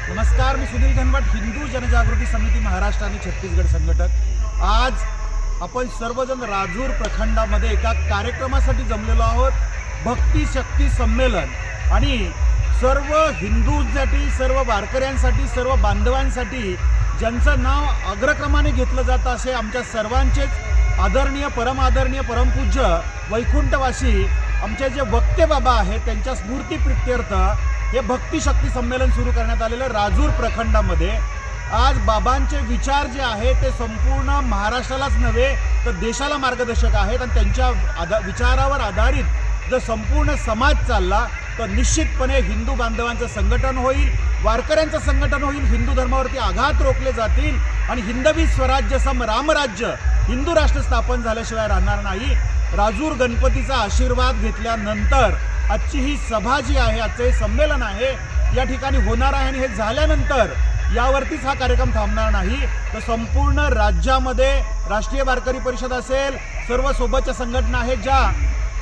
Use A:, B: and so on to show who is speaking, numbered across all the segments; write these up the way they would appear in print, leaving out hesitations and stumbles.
A: नमस्कार, मी सुनील घनवट, हिंदू जनजागृती समिती महाराष्ट्र आणि छत्तीसगड संघटक। आज आपण सर्वजण राजूर प्रखंडामध्ये एका कार्यक्रमासाठी जमलेलो आहोत, भक्ती शक्ती संमेलन। आणि सर्व हिंदूंसाठी, सर्व वारकऱ्यांसाठी, सर्व बांधवांसाठी ज्यांचं नाव अग्रक्रमाने घेतलं जातं असे आमच्या सर्वांचेच आदरणीय, परमादरणीय, परमपूज्य वैकुंठवासी आमचे जे वक्ते बाबा आहेत त्यांच्या स्मृतीप्रित्यर्थ हे भक्ती शक्ती संमेलन सुरू करण्यात आलेलं राजूर प्रखंडामध्ये। आज बाबांचे विचार जे आहेत ते संपूर्ण महाराष्ट्रालाच नव्हे तर देशाला मार्गदर्शक आहेत आणि त्यांच्या विचारावर आधारित जर संपूर्ण समाज चालला तर निश्चितपणे हिंदू बांधवांचं संघटन होईल, वारकऱ्यांचं संघटन होईल, हिंदू धर्मावरती आघात रोखले जातील आणि हिंदवी स्वराज्य सम रामराज्य हिंदू राष्ट्र स्थापन झाल्याशिवाय राहणार नाही। राजूर गणपतीचा आशीर्वाद घेतल्यानंतर आजची ही सभा जी आहे, आजचं हे संमेलन आहे या ठिकाणी होणार आहे आणि हे झाल्यानंतर यावरतीच हा कार्यक्रम थांबणार नाही तर संपूर्ण राज्यामध्ये राष्ट्रीय वारकरी परिषद असेल, सर्व सोबतच्या संघटना आहेत ज्या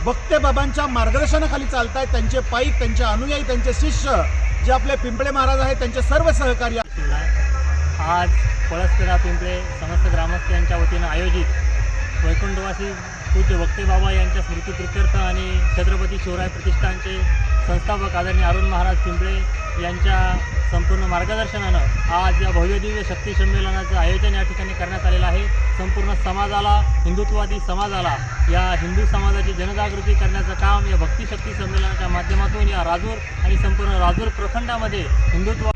A: वक्ते बाबांच्या मार्गदर्शनाखाली चालत आहेत, त्यांचे पाईक, त्यांचे अनुयायी, त्यांचे शिष्य जे आपले पिंपळे महाराज आहेत त्यांचे सर्व सहकारी।
B: आज पळसखेडा पिंपळे समस्त ग्रामस्थ यांच्या वतीनं आयोजित वैकुंठवासी पूज्य वक्ते बाबा यांच्या स्मृतीप्रित्यर्थ आणि छत्रपती शिवराय प्रतिष्ठानचे संस्थापक आदरणीय अरुण महाराज पिंपळे यांच्या संपूर्ण मार्गदर्शनानं आज या भव्यदिव्य शक्ती संमेलनाचं आयोजन या ठिकाणी करण्यात आलेलं आहे। संपूर्ण समाजाला, हिंदुत्ववादी समाजाला, या हिंदू समाजाची जनजागृती करण्याचं काम या भक्ती शक्ती संमेलनाच्या माध्यमातून या राजूर आणि संपूर्ण राजूर प्रखंडामध्ये हिंदुत्व